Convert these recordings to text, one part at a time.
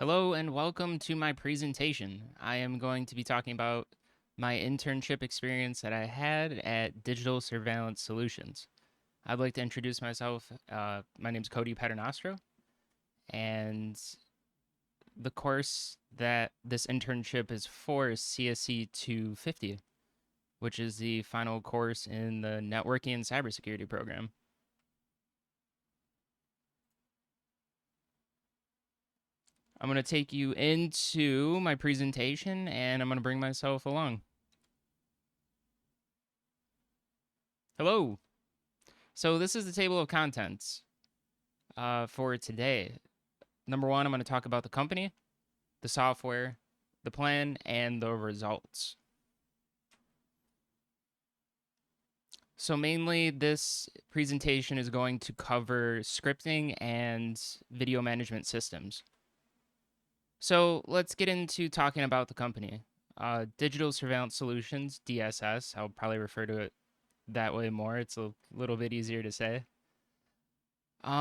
Hello and welcome to my presentation. I am going to be talking about my internship experience that I had at Digital Surveillance Solutions. I'd like to introduce myself. My name is Cody Paternostro, and the course that this internship is for is CSE 250, which is the final course in the Networking and Cybersecurity program. I'm going to take you into my presentation and I'm going to bring myself along. Hello. So this is the table of contents for today. Number one, I'm going to talk about the company, the software, the plan, and the results. So mainly this presentation is going to cover scripting and video management systems. So let's get into talking about the company. Digital Surveillance Solutions, DSS, I'll probably refer to it that way more. It's a little bit easier to say.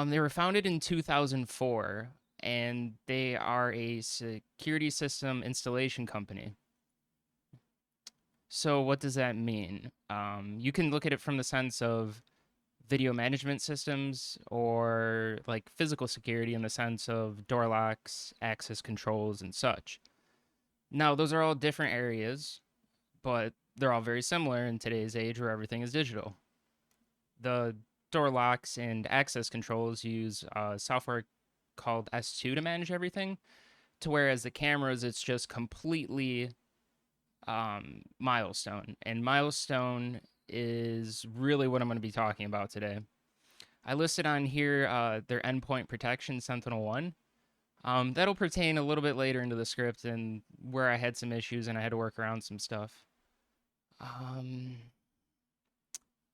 They were founded in 2004, and they are a security system installation company. So what does that mean? You can look at it from the sense of video management systems or like physical security in the sense of door locks, access controls, and such. Now, those are all different areas, but they're all very similar in today's age where everything is digital. The door locks and access controls use software called S2 to manage everything, to whereas the cameras, it's just completely Milestone. And Milestone is really what I'm going to be talking about today. I listed on here their endpoint protection, Sentinel-1. That'll pertain a little bit later into the script and where I had some issues and I had to work around some stuff.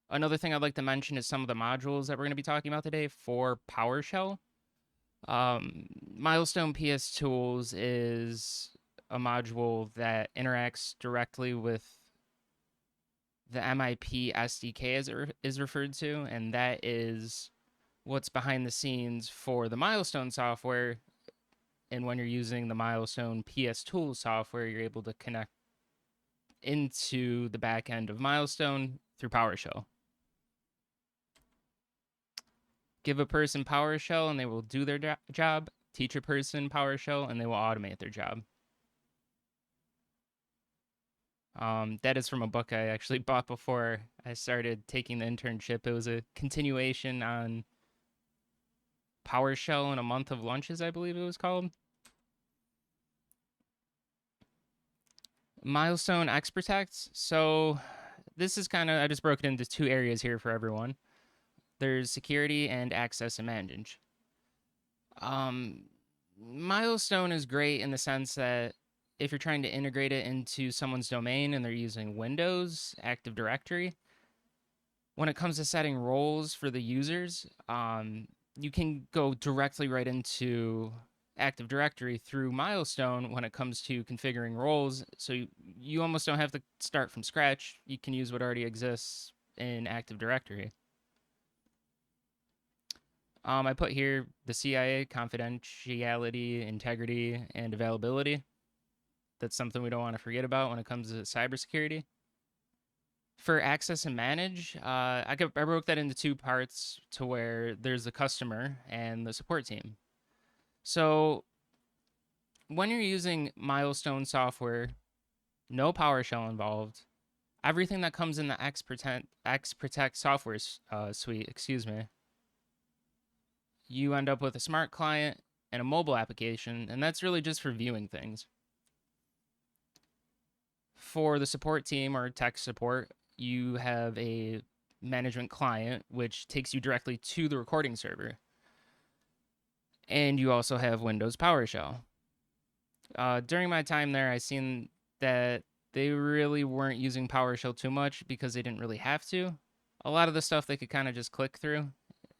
Another thing I'd like to mention is some of the modules that we're going to be talking about today for PowerShell. MilestonePSTools is a module that interacts directly with the MIP SDK, as it is referred to, and that is what's behind the scenes for the Milestone software. And when you're using the MilestonePSTools software, you're able to connect into the back end of Milestone through PowerShell. Give a person PowerShell and they will do their job. Teach a person PowerShell and they will automate their job. That is from a book I actually bought before I started taking the internship. It was a continuation on PowerShell in a month of lunches, I believe it was called. Milestone XProtect. So this is kind of, I just broke it into two areas here for everyone. There's security and access and manage. Milestone is great in the sense that if you're trying to integrate it into someone's domain and they're using Windows, Active Directory, when it comes to setting roles for the users, you can go directly right into Active Directory through Milestone when it comes to configuring roles. So you almost don't have to start from scratch. You can use what already exists in Active Directory. I put here the CIA, confidentiality, integrity, and availability. That's something we don't want to forget about when it comes to cybersecurity. For access and manage, I broke that into two parts to where there's the customer and the support team. So when you're using Milestone software, no PowerShell involved, everything that comes in the XProtect software suite, you end up with a smart client and a mobile application, and that's really just for viewing things. For the support team or tech support, you have a management client, which takes you directly to the recording server. And you also have Windows PowerShell. During my time there, I seen that they really weren't using PowerShell too much because they didn't really have to. A lot of the stuff they could kind of just click through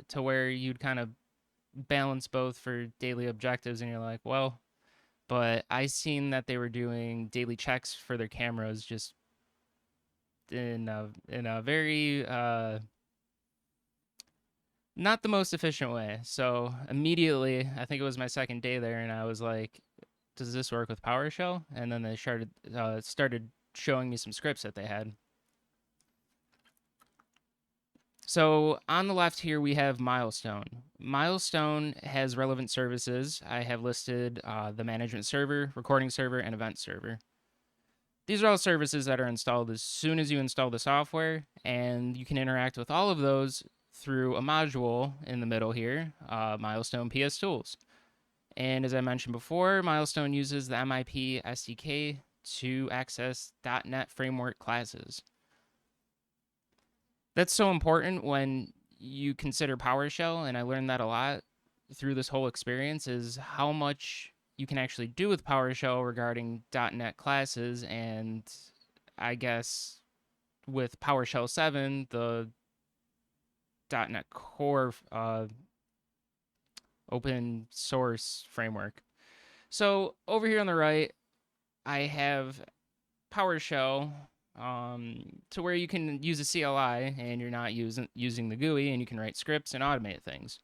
to where you'd kind of balance both for daily objectives, and you're like, well, but I seen that they were doing daily checks for their cameras just in a very not the most efficient way. So immediately, I think it was my second day there, and I was like, does this work with PowerShell? And then they started showing me some scripts that they had. So on the left here, we have Milestone. Milestone has relevant services. I have listed the management server, recording server, and event server. These are all services that are installed as soon as you install the software, and you can interact with all of those through a module in the middle here, MilestonePSTools. And as I mentioned before, Milestone uses the MIP SDK to access .NET Framework classes. That's so important when you consider PowerShell, and I learned that a lot through this whole experience, is how much you can actually do with PowerShell regarding .NET classes, and I guess with PowerShell 7, the .NET Core open source framework. So over here on the right, I have PowerShell to where you can use a CLI and you're not using the GUI, and you can write scripts and automate things.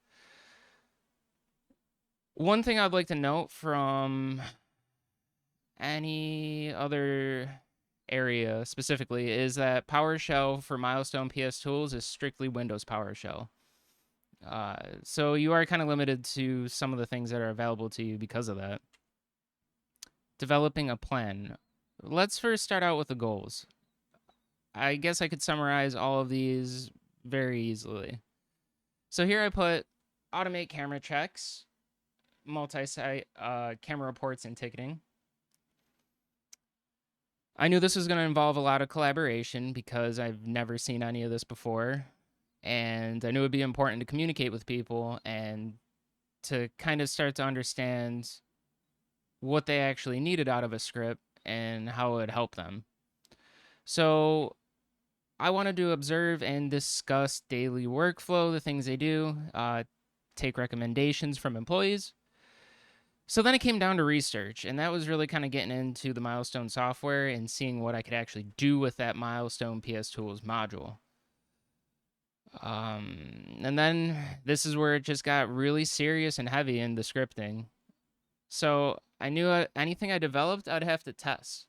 One thing I'd like to note from any other area specifically is that PowerShell for MilestonePSTools is strictly Windows PowerShell. So you are kind of limited to some of the things that are available to you because of that. Developing a plan. Let's first start out with the goals. I guess I could summarize all of these very easily. So here I put automate camera checks, multi-site camera reports, and ticketing. I knew this was going to involve a lot of collaboration because I've never seen any of this before, and I knew it would be important to communicate with people and to kind of start to understand what they actually needed out of a script and how it would help them. So I wanted to observe and discuss daily workflow, the things they do, take recommendations from employees. So then it came down to research, and that was really kind of getting into the Milestone software and seeing what I could actually do with that MilestonePSTools module. And then this is where it just got really serious and heavy in the scripting. So I knew anything I developed, I'd have to test.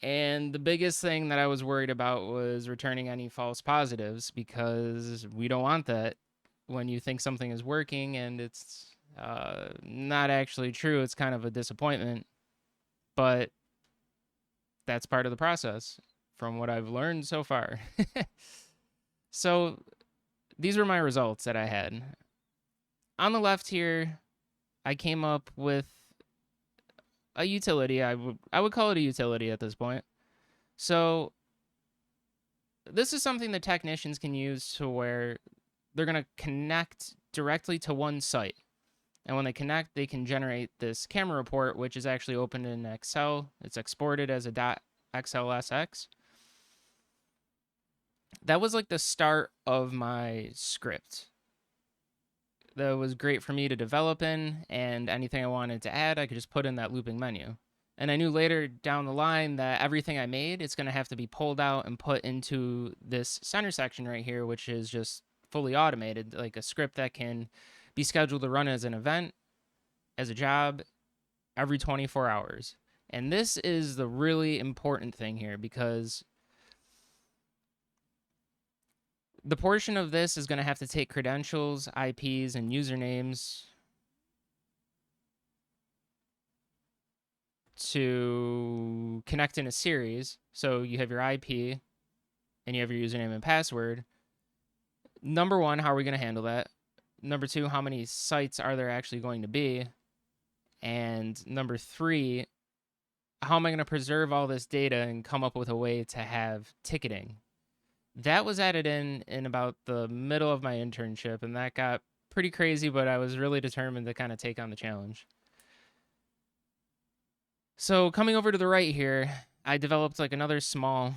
And the biggest thing that I was worried about was returning any false positives, because we don't want that when you think something is working and it's not actually true. It's kind of a disappointment, but that's part of the process from what I've learned so far. So these were my results that I had. On the left here, I came up with a utility. I would call it a utility at this point. So this is something that technicians can use to where they're going to connect directly to one site. And when they connect, they can generate this camera report, which is actually opened in Excel. It's exported as a .xlsx. That was like the start of my script. That was great for me to develop in, and anything I wanted to add, I could just put in that looping menu. And I knew later down the line that everything I made, it's going to have to be pulled out and put into this center section right here, which is just fully automated, like a script that can be scheduled to run as an event, as a job, every 24 hours. And this is the really important thing here, because the portion of this is going to have to take credentials, IPs, and usernames to connect in a series. So you have your IP and you have your username and password. Number one, how are we going to handle that? Number two, how many sites are there actually going to be? And number three, how am I going to preserve all this data and come up with a way to have ticketing? That was added in about the middle of my internship, and that got pretty crazy, but I was really determined to kind of take on the challenge. So coming over to the right here, I developed like another small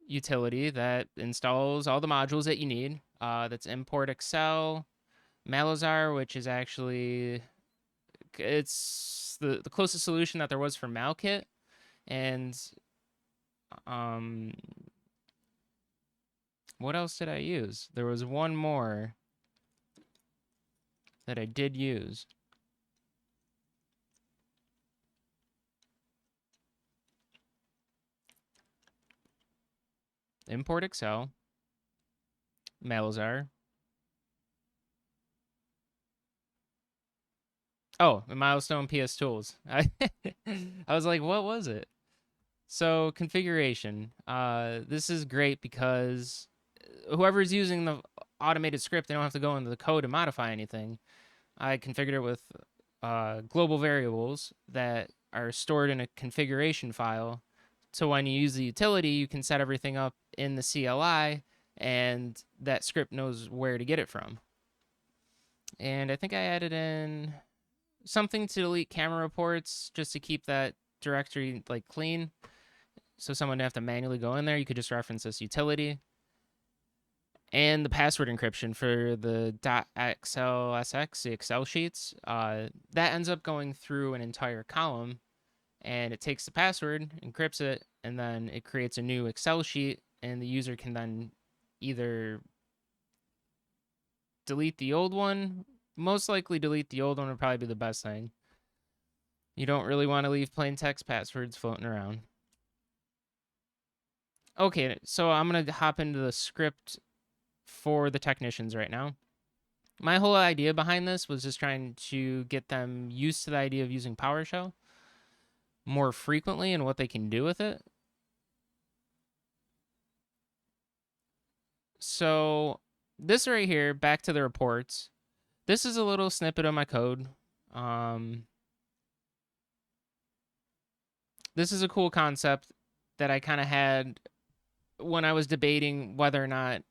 utility that installs all the modules that you need. That's import Excel, Malazar, which is actually, it's the closest solution that there was for MalKit, and what else did I use? There was one more that I did use. import Excel, Malazar. Oh, MilestonePSTools. I was like, what was it? So configuration. This is great because whoever's using the automated script, they don't have to go into the code and modify anything. I configured it with global variables that are stored in a configuration file. So when you use the utility, you can set everything up in the CLI, and that script knows where to get it from. And I think I added in something to delete camera reports just to keep that directory like clean, so someone didn't have to manually go in there. You could just reference this utility. And the password encryption for the .xlsx, the Excel sheets, that ends up going through an entire column, and it takes the password, encrypts it, and then it creates a new Excel sheet, and the user can then either delete the old one. Most likely delete the old one would probably be the best thing. You don't really want to leave plain text passwords floating around. Okay, so I'm going to hop into the script for the technicians right now. My whole idea behind this was just trying to get them used to the idea of using PowerShell more frequently and what they can do with it. So this right here, back to the reports. This is a little snippet of my code. This is a cool concept that I kind of had when I was debating whether or not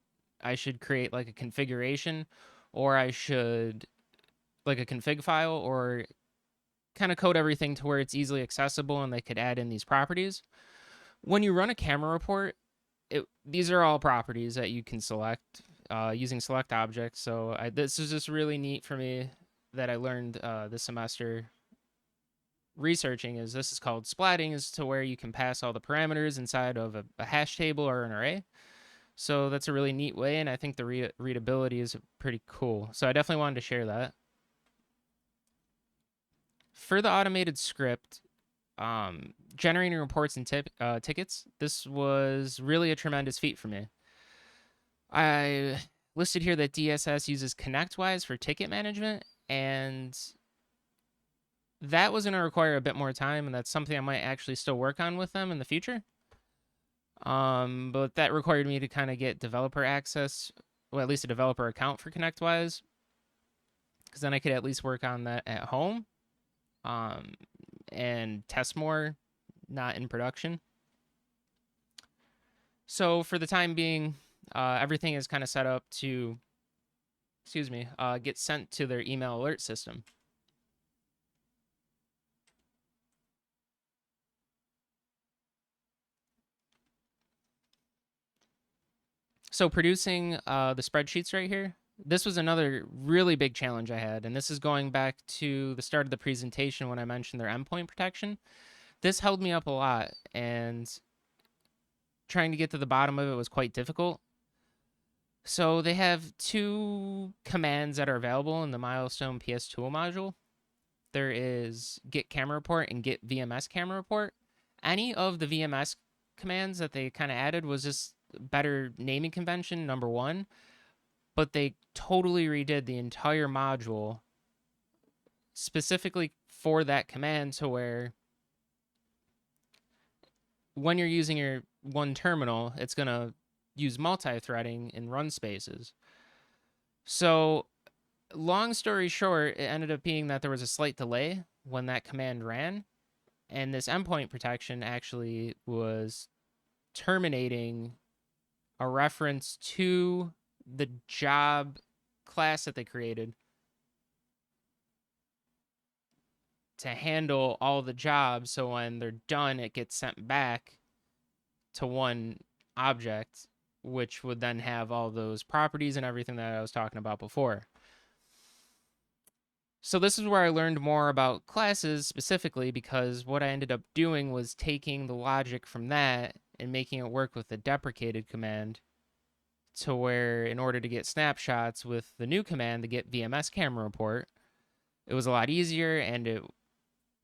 I should create like a configuration, or I should like a config file, or kind of code everything to where it's easily accessible and they could add in these properties. When you run a camera report, these are all properties that you can select using select objects. So this is just really neat for me that I learned this semester researching. Is this is called splatting, is to where you can pass all the parameters inside of a hash table or an array. So that's a really neat way, and I think the readability is pretty cool. So I definitely wanted to share that. For the automated script, generating reports and tickets, this was really a tremendous feat for me. I listed here that DSS uses ConnectWise for ticket management, and that was going to require a bit more time, and that's something I might actually still work on with them in the future. But that required me to kind of get developer access, well, at least a developer account for ConnectWise, because then I could at least work on that at home and test more, not in production. So for the time being, everything is kind of set up to, get sent to their email alert system. So producing the spreadsheets right here, this was another really big challenge I had, and this is going back to the start of the presentation when I mentioned their endpoint protection. This held me up a lot, and trying to get to the bottom of it was quite difficult. So they have two commands that are available in the MilestonePSTool module. There is get camera report and get VMS camera report. Any of the VMS commands that they kind of added was just better naming convention, number one, but they totally redid the entire module specifically for that command, to where when you're using your one terminal, it's going to use multi-threading in run spaces. So long story short, it ended up being that there was a slight delay when that command ran, and this endpoint protection actually was terminating a reference to the job class that they created to handle all the jobs. So when they're done, it gets sent back to one object, which would then have all those properties and everything that I was talking about before. So this is where I learned more about classes specifically, because what I ended up doing was taking the logic from that and making it work with the deprecated command, to where in order to get snapshots with the new command, to get VMS camera report, it was a lot easier and it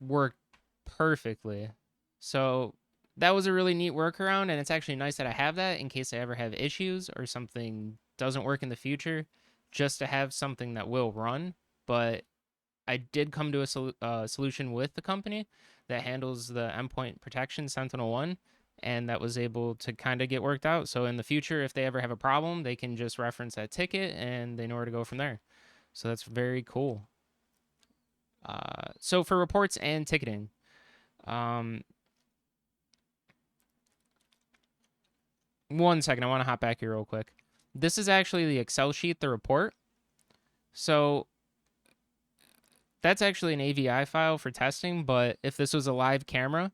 worked perfectly. So that was a really neat workaround, and it's actually nice that I have that in case I ever have issues or something doesn't work in the future, just to have something that will run. But I did come to a solution with the company that handles the endpoint protection, Sentinel-1, and that was able to kind of get worked out. So in the future, if they ever have a problem, they can just reference that ticket and they know where to go from there. So that's very cool. So for reports and ticketing, one second, I want to hop back here real quick. This is actually the Excel sheet, the report. So that's actually an AVI file for testing, but if this was a live camera,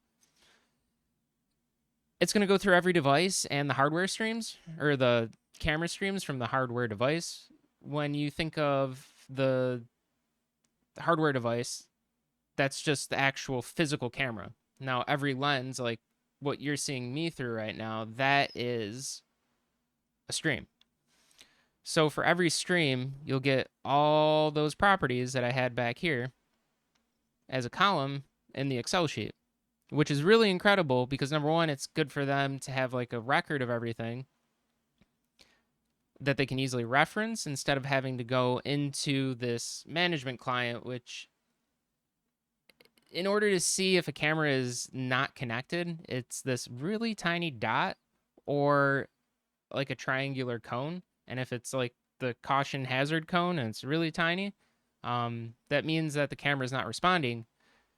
it's going to go through every device and the hardware streams, or the camera streams from the hardware device. When you think of the hardware device, that's just the actual physical camera. Now, every lens, like what you're seeing me through right now, that is a stream. So for every stream, you'll get all those properties that I had back here as a column in the Excel sheet, which is really incredible because number one, it's good for them to have like a record of everything that they can easily reference instead of having to go into this management client, which in order to see if a camera is not connected, it's this really tiny dot or like a triangular cone. And if it's like the caution hazard cone and it's really tiny, that means that the camera is not responding.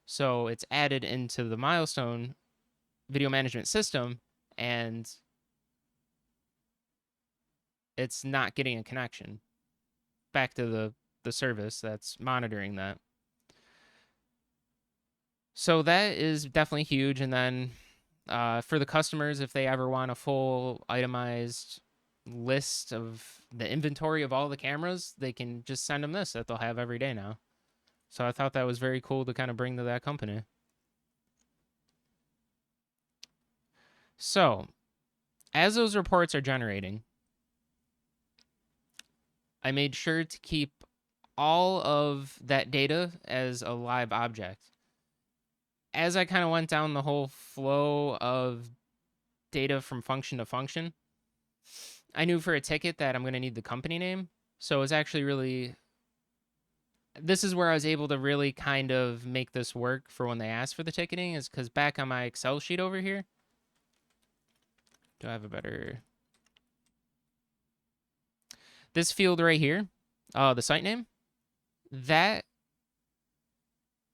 So it's added into the Milestone video management system and it's not getting a connection back to the service that's monitoring that. So that is definitely huge. And then for the customers, if they ever want a full itemized list of the inventory of all the cameras, they can just send them this that they'll have every day now. So I thought that was very cool to kind of bring to that company. So as those reports are generating, I made sure to keep all of that data as a live object. As I kind of went down the whole flow of data from function to function, I knew for a ticket that I'm going to need the company name. So it was actually really, this is where I was able to really kind of make this work for when they asked for the ticketing, is because back on my Excel sheet over here, do I have a better, this field right here, the site name,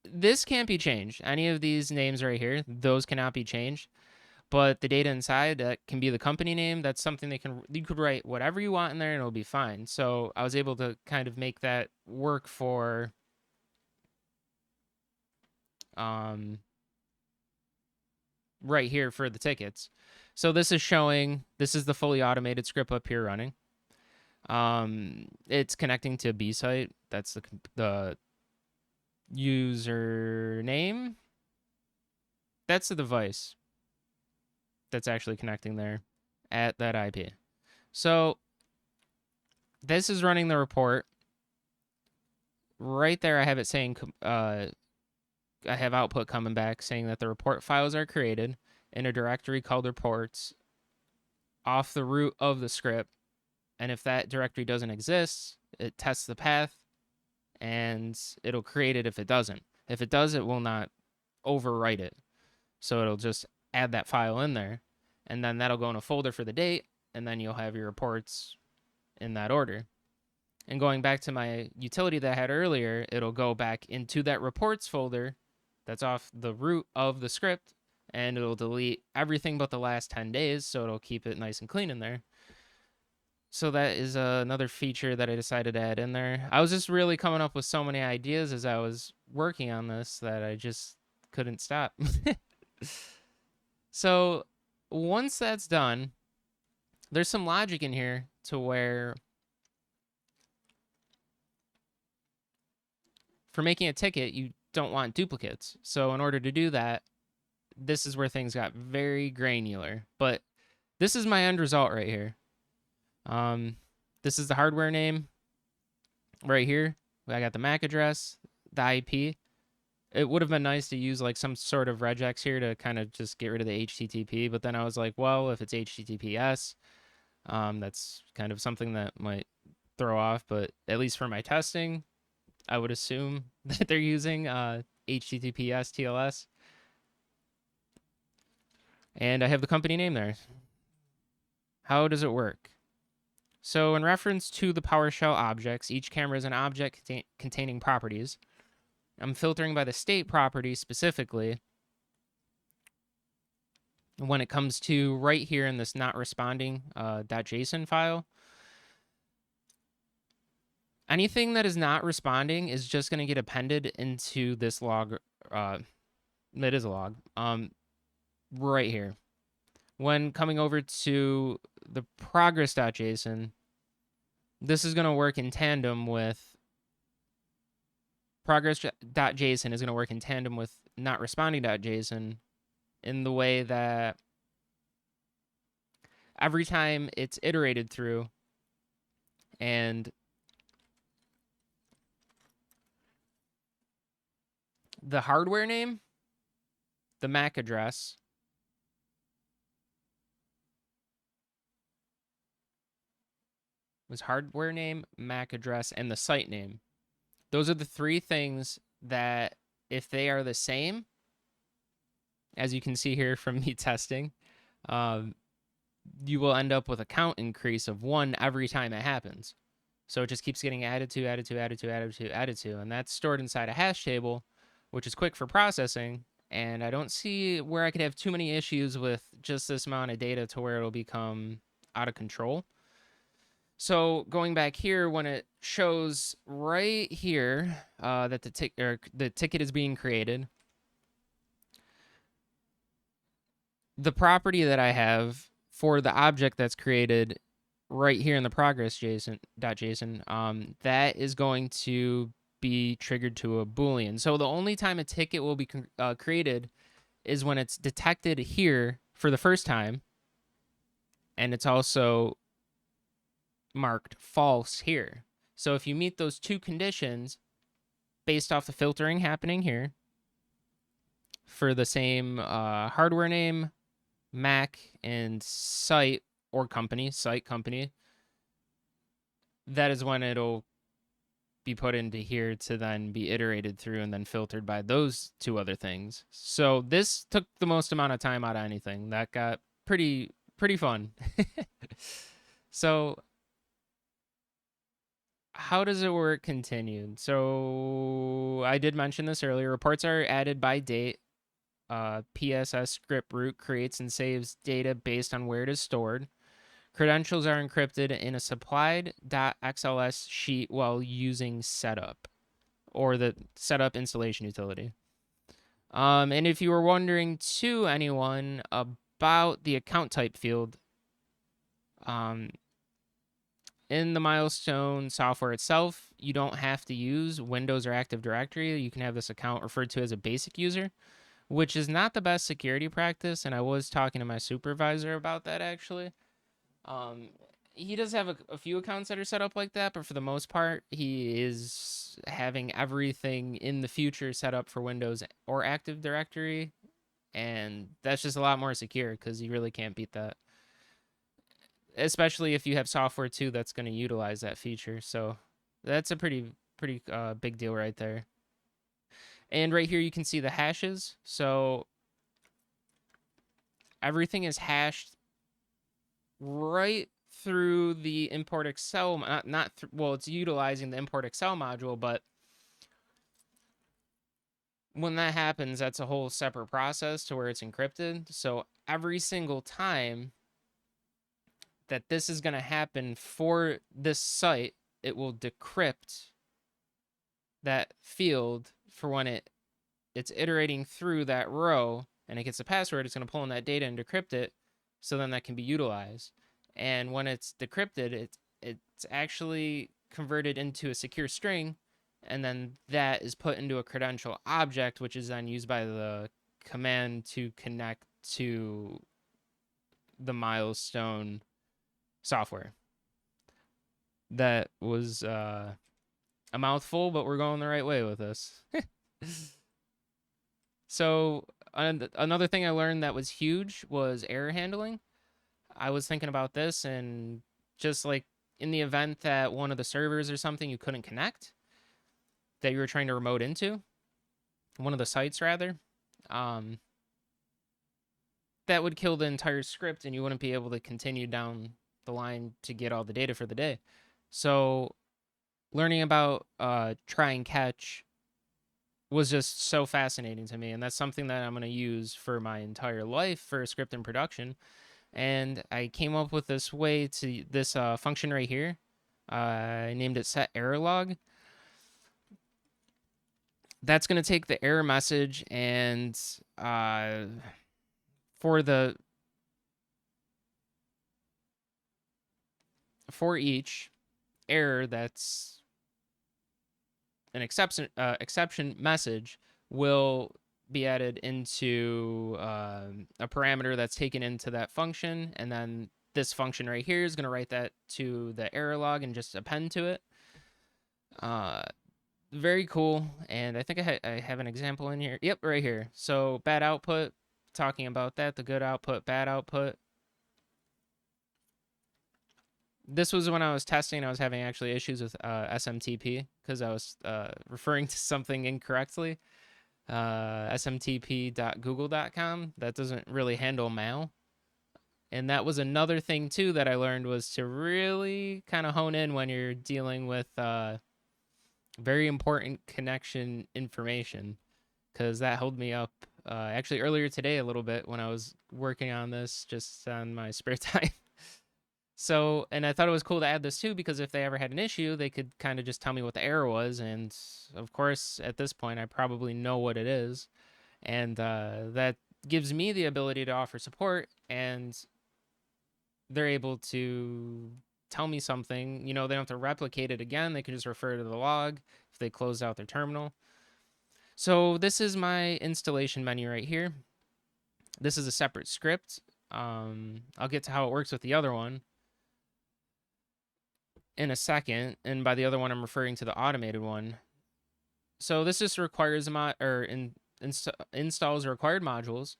this can't be changed. Any of these names right here, those cannot be changed. But the data inside, that can be the company name. That's something you could write whatever you want in there and it'll be fine. So I was able to kind of make that work for right here for the tickets. So this is showing, this is the fully automated script up here running. It's connecting to a B site. That's the username. That's the device that's actually connecting there at that IP. So this is running the report. Right there, I have it saying, I have output coming back saying that the report files are created in a directory called reports off the root of the script. And if that directory doesn't exist, it tests the path and it'll create it if it doesn't. If it does, it will not overwrite it. So it'll just add that file in there, and then that'll go in a folder for the date, and then you'll have your reports in that order. And going back to my utility that I had earlier, it'll go back into that reports folder that's off the root of the script, and it'll delete everything but the last 10 days, so it'll keep it nice and clean in there. So that is another feature that I decided to add in there. I was just really coming up with so many ideas as I was working on this that I just couldn't stop. So once that's done, there's some logic in here to where for making a ticket, you don't want duplicates. So in order to do that, this is where things got very granular. But this is my end result right here. This is the hardware name right here. I got the MAC address, the IP. It would have been nice to use like some sort of regex here to kind of just get rid of the HTTP, but then I was like, well, if it's HTTPS, that's kind of something that might throw off, but at least for my testing, I would assume that they're using HTTPS TLS. And I have the company name there. How does it work? So in reference to the PowerShell objects, each camera is an object containing properties. I'm filtering by the state property specifically. When it comes to right here in this not responding .json file, anything that is not responding is just going to get appended into this log. That is a log. Right here. When coming over to the progress.json, this is going to work in tandem with progress.json is going to work in tandem with not responding.json in the way that every time it's iterated through and the hardware name, the MAC address, was hardware name, MAC address, and the site name. Those are the three things that if they are the same, as you can see here from me testing, you will end up with a count increase of 1 every time it happens. So it just keeps getting added to, and that's stored inside a hash table, which is quick for processing. And I don't see where I could have too many issues with just this amount of data to where it'll become out of control. So going back here, when it shows right here that the ticket is being created, the property that I have for the object that's created right here in the progress.json, that is going to be triggered to a Boolean. So the only time a ticket will be created is when it's detected here for the first time, and it's also marked false here. So if you meet those two conditions based off the filtering happening here for the same hardware name, MAC, and site or company, site company, that is when it'll be put into here to then be iterated through and then filtered by those two other things. So this took the most amount of time out of anything. That got pretty fun. So how does it work continued? So I did mention this earlier. Reports are added by date. PSS script root creates and saves data based on where it is stored. Credentials are encrypted in a supplied.xls sheet while using setup, or the setup installation utility. And if you were wondering to anyone about the account type field, in the Milestone software itself, you don't have to use Windows or Active Directory. You can have this account referred to as a basic user, which is not the best security practice. And I was talking to my supervisor about that, actually. He does have a few accounts that are set up like that, but for the most part, he is having everything in the future set up for Windows or Active Directory. And that's just a lot more secure because you really can't beat that. Especially if you have software too that's going to utilize that feature. So that's a pretty big deal right there. And right here you can see the hashes. So everything is hashed right through the import Excel. Well, it's utilizing the import Excel module, but when that happens, that's a whole separate process to where it's encrypted. So every single time that this is going to happen for this site, it will decrypt that field for when it's iterating through that row and it gets a password. It's going to pull in that data and decrypt it, so then that can be utilized. And when it's decrypted, it's actually converted into a secure string, and then that is put into a credential object, which is then used by the command to connect to the Milestone software. That was a mouthful, but we're going the right way with this. So another thing I learned that was huge was error handling. I was thinking about this, and just like in the event that one of the servers or something you couldn't connect, that you were trying to remote into, one of the sites rather, um, that would kill the entire script and you wouldn't be able to continue down the line to get all the data for the day. So learning about try and catch was just so fascinating to me, and that's something that I'm going to use for my entire life for script and production. And I came up with this way to this function right here. I named it set error log. That's going to take the error message and for each error that's an exception message will be added into a parameter that's taken into that function, and then this function right here is going to write that to the error log and just append to it. Very cool, and I think I have an example in here. Yep, right here. So bad output, talking about that, the good output, bad output. This was when I was testing. I was having actually issues with SMTP because I was referring to something incorrectly. smtp.google.com. That doesn't really handle mal. And that was another thing too that I learned, was to really kind of hone in when you're dealing with very important connection information, because that held me up actually earlier today a little bit when I was working on this just on my spare time. So, and I thought it was cool to add this too, because if they ever had an issue, they could kind of just tell me what the error was. And of course, at this point, I probably know what it is. And that gives me the ability to offer support, and they're able to tell me something. You know, they don't have to replicate it again. They can just refer to the log if they closed out their terminal. So this is my installation menu right here. This is a separate script. I'll get to how it works with the other one in a second, and by the other one I'm referring to the automated one. So this just requires installs required modules.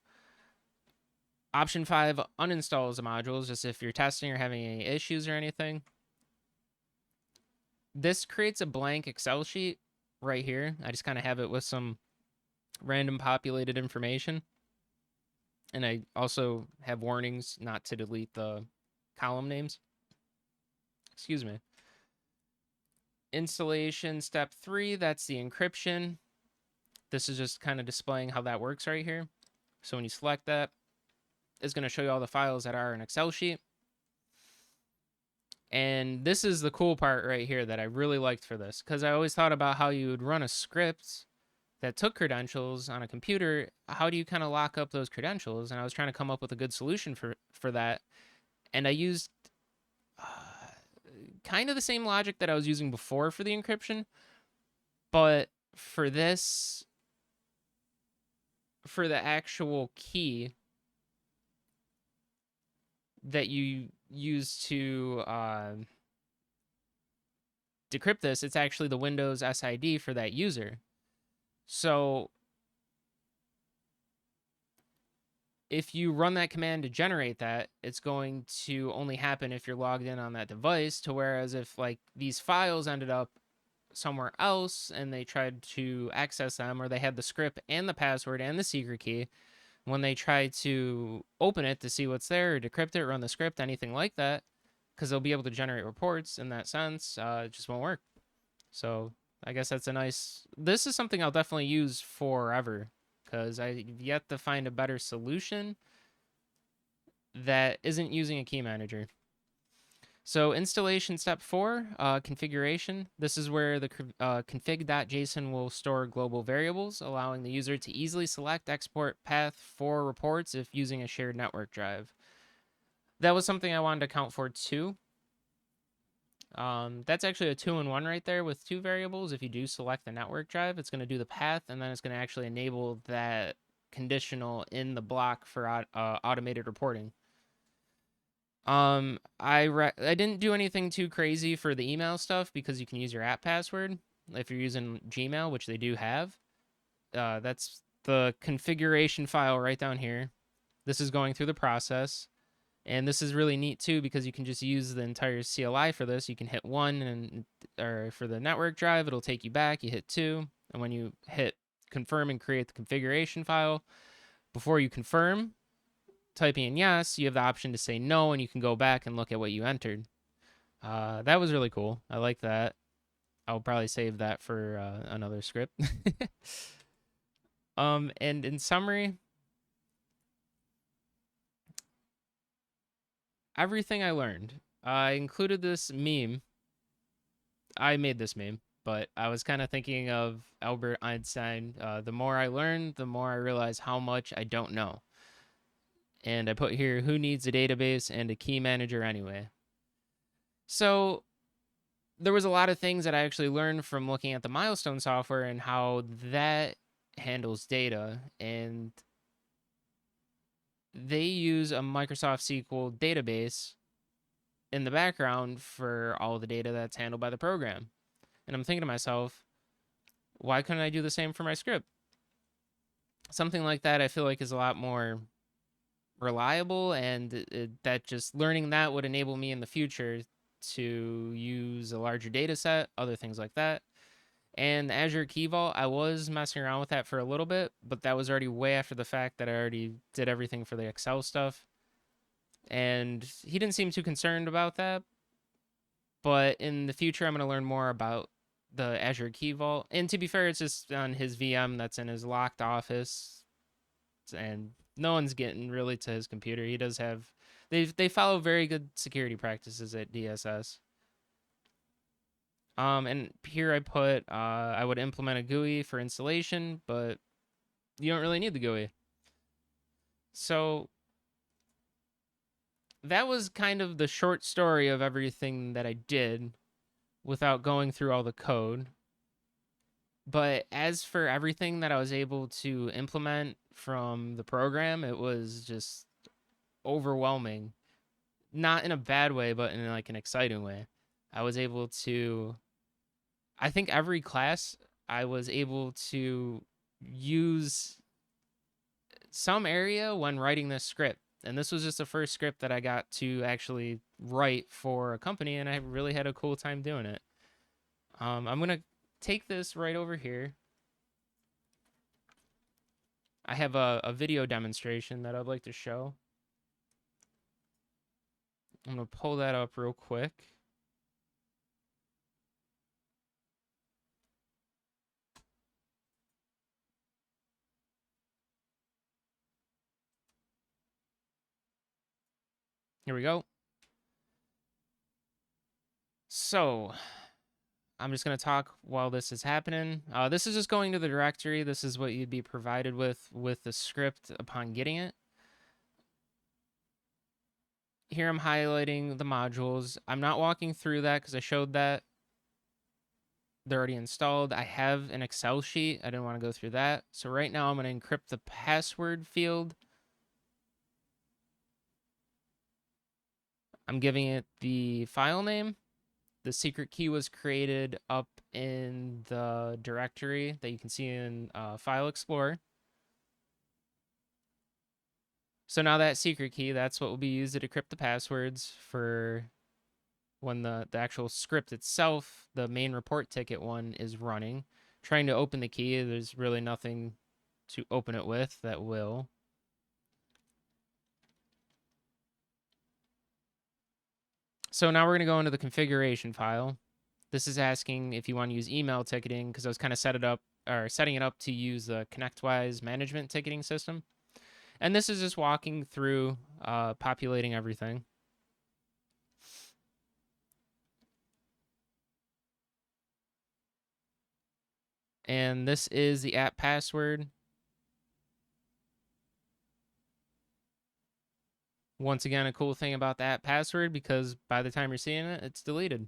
Option 5 uninstalls the modules, just if you're testing or having any issues or anything. This creates a blank Excel sheet right here. I just kind of have it with some random populated information, and I also have warnings not to delete the column names. Excuse me. Installation step 3, that's the encryption. This is just kind of displaying how that works right here. So when you select that, it's going to show you all the files that are in Excel sheet. And this is the cool part right here that I really liked for this, because I always thought about how you would run a script that took credentials on a computer. How do you kind of lock up those credentials? And I was trying to come up with a good solution for that. And I used kind of the same logic that I was using before for the encryption, but for this, for the actual key that you use to decrypt this, it's actually the Windows SID for that user. So if you run that command to generate that, it's going to only happen if you're logged in on that device. To whereas if like these files ended up somewhere else and they tried to access them, or they had the script and the password and the secret key, when they try to open it to see what's there, or decrypt it, run the script, anything like that, because they'll be able to generate reports in that sense, it just won't work. So I guess that's a nice, this is something I'll definitely use forever, because I've yet to find a better solution that isn't using a key manager. So installation step 4, configuration. This is where the config.json will store global variables, allowing the user to easily select export path for reports if using a shared network drive. That was something I wanted to account for too. That's actually a 2-in-1 right there with 2 variables. If you do select the network drive, it's going to do the path, and then it's going to actually enable that conditional in the block for automated reporting. I didn't do anything too crazy for the email stuff, because you can use your app password if you're using Gmail, which they do have. That's the configuration file right down here. This is going through the process. And this is really neat too because you can just use the entire CLI for this. You can hit 1 and or for the network drive, it'll take you back. You hit 2, and when you hit confirm and create the configuration file, before you confirm, typing in yes, you have the option to say no, and you can go back and look at what you entered. That was really cool. I like that. I'll probably save that for another script. And in summary, everything I learned. I included this meme. I made this meme, but I was kind of thinking of Albert Einstein. The more I learn, the more I realize how much I don't know. And I put here, who needs a database and a key manager anyway? So there was a lot of things that I actually learned from looking at the Milestone software and how that handles data. And they use a Microsoft SQL database in the background for all the data that's handled by the program. And I'm thinking to myself, why couldn't I do the same for my script? Something like that I feel like is a lot more reliable, and that just learning that would enable me in the future to use a larger data set, other things like that. And the Azure Key Vault, I was messing around with that for a little bit, but that was already way after the fact that I already did everything for the Excel stuff. And he didn't seem too concerned about that. But in the future, I'm going to learn more about the Azure Key Vault. And to be fair, it's just on his VM that's in his locked office. And no one's getting really to his computer. He does have... They follow very good security practices at DSS. And here I put, I would implement a GUI for installation, but you don't really need the GUI. So that was kind of the short story of everything that I did without going through all the code. But as for everything that I was able to implement from the program, it was just overwhelming. Not in a bad way, but in like an exciting way. I was able to... I think every class I was able to use some area when writing this script. And this was just the first script that I got to actually write for a company, and I really had a cool time doing it. I'm going to take this right over here. I have a video demonstration that I'd like to show. I'm going to pull that up real quick. Here we go. So I'm just going to talk while this is happening. This is just going to the directory. This is what you'd be provided with the script upon getting it. Here I'm highlighting the modules. I'm not walking through that because I showed that. They're already installed. I have an Excel sheet. I didn't want to go through that. So right now I'm going to encrypt the password field. I'm giving it the file name. The secret key was created up in the directory that you can see in File Explorer. So now that secret key, that's what will be used to decrypt the passwords for when the actual script itself, the main report ticket one, is running. Trying to open the key, there's really nothing to open it with that will. So now we're going to go into the configuration file. This is asking if you want to use email ticketing because I was kind of setting it up to use the ConnectWise management ticketing system. And this is just walking through populating everything. And this is the app password. Once again, a cool thing about the app password, because by the time you're seeing it, it's deleted.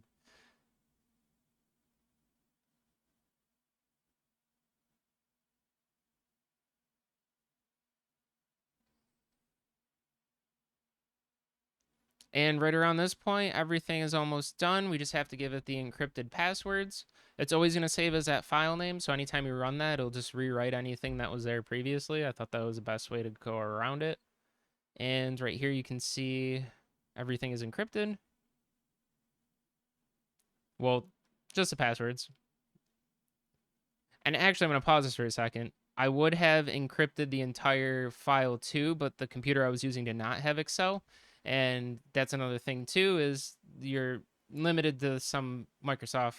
And right around this point, everything is almost done. We just have to give it the encrypted passwords. It's always going to save as that file name, so anytime you run that, it'll just rewrite anything that was there previously. I thought that was the best way to go around it. And right here you can see everything is encrypted. Well, just the passwords. And actually, I'm going to pause this for a second. I would have encrypted the entire file too, but the computer I was using did not have Excel. And that's another thing too, is you're limited to some Microsoft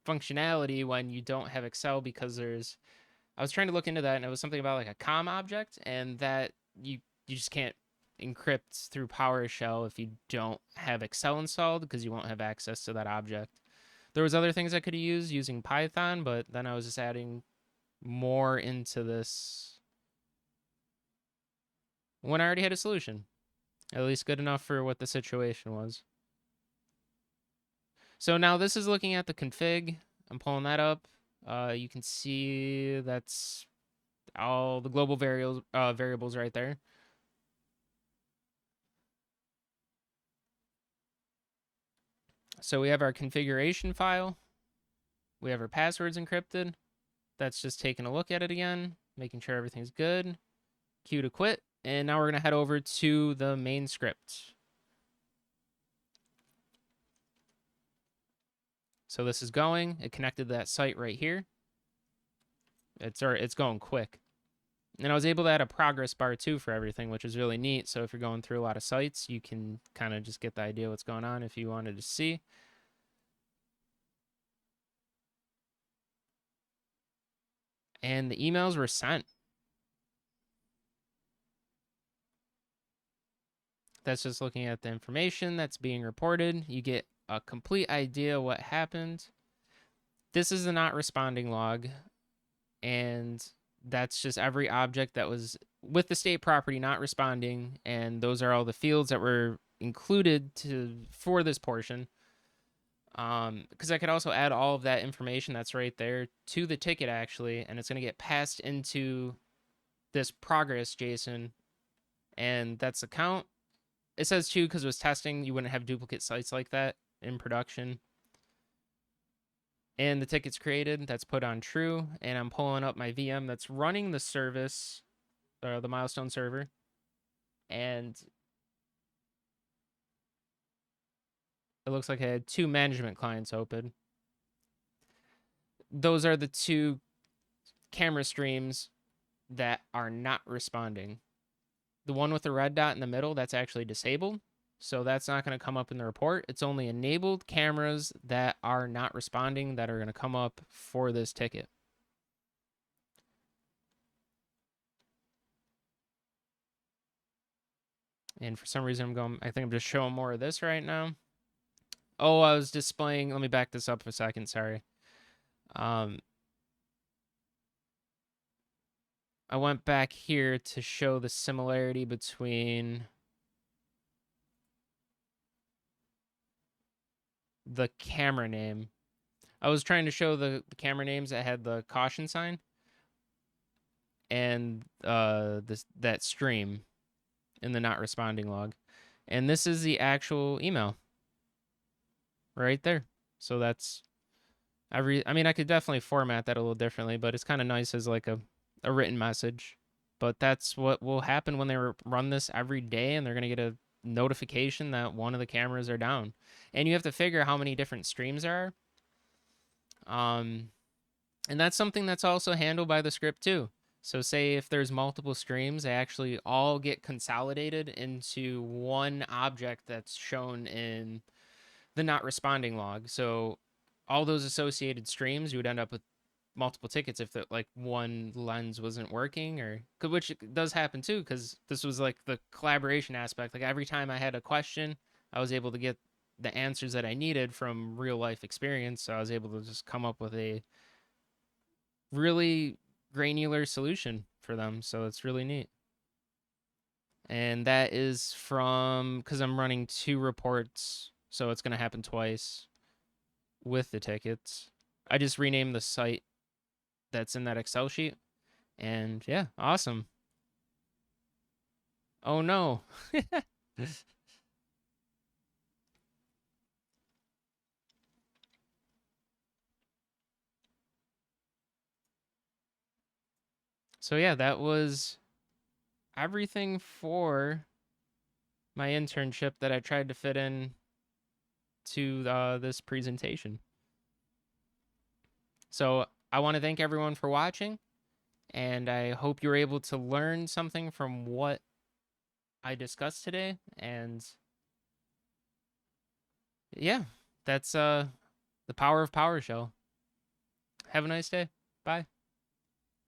functionality when you don't have Excel, because I was trying to look into that, and it was something about like a COM object, and that you just can't encrypt through PowerShell if you don't have Excel installed, because you won't have access to that object. There was other things I could have used using Python, but then I was just adding more into this when I already had a solution, at least good enough for what the situation was. So now this is looking at the config. I'm pulling that up. You can see that's all the global variables right there. So we have our configuration file. We have our passwords encrypted. That's just taking a look at it again, making sure everything's good. Q to quit. And now we're going to head over to the main script. So this is going. It connected to that site right here. It's going quick. And I was able to add a progress bar too for everything, which is really neat. So if you're going through a lot of sites, you can kind of just get the idea what's going on if you wanted to see. And the emails were sent. That's just looking at the information that's being reported. You get a complete idea what happened. This is the not responding log, and that's just every object that was with the state property not responding, and those are all the fields that were included for this portion. Because I could also add all of that information that's right there to the ticket actually, and it's going to get passed into this progress JSON, and that's the count. It says 2 because it was testing. You wouldn't have duplicate sites like that in production. And the ticket's created. That's put on true. And I'm pulling up my VM that's running the service, the Milestone server. And it looks like I had 2 management clients open. Those are the 2 camera streams that are not responding. The one with the red dot in the middle, that's actually disabled. So that's not going to come up in the report. It's only enabled cameras that are not responding that are going to come up for this ticket. And for some reason I think I'm just showing more of this right now. Oh, I was displaying, let me back this up for a second, sorry. I went back here to show the similarity between the camera name. I was trying to show the camera names that had the caution sign and that stream in the not responding log. And this is the actual email right there. So that's I mean, I could definitely format that a little differently, but it's kind of nice as like a written message. But that's what will happen when they run this every day, and they're going to get a notification that one of the cameras are down. And you have to figure how many different streams there are. And that's something that's also handled by the script too. So say if there's multiple streams, they actually all get consolidated into one object that's shown in the not responding log. So all those associated streams, you would end up with multiple tickets if like one lens wasn't working, or which does happen too, because this was like the collaboration aspect. Like every time I had a question, I was able to get the answers that I needed from real life experience. So I was able to just come up with a really granular solution for them. So it's really neat. And that is from, because I'm running 2 reports, so it's going to happen twice with the tickets. I just renamed the site that's in that Excel sheet. And yeah, awesome. Oh no. So yeah, that was everything for my internship that I tried to fit in to this presentation. So I want to thank everyone for watching, and I hope you're able to learn something from what I discussed today. And yeah, that's the power of PowerShell. Have a nice day. Bye.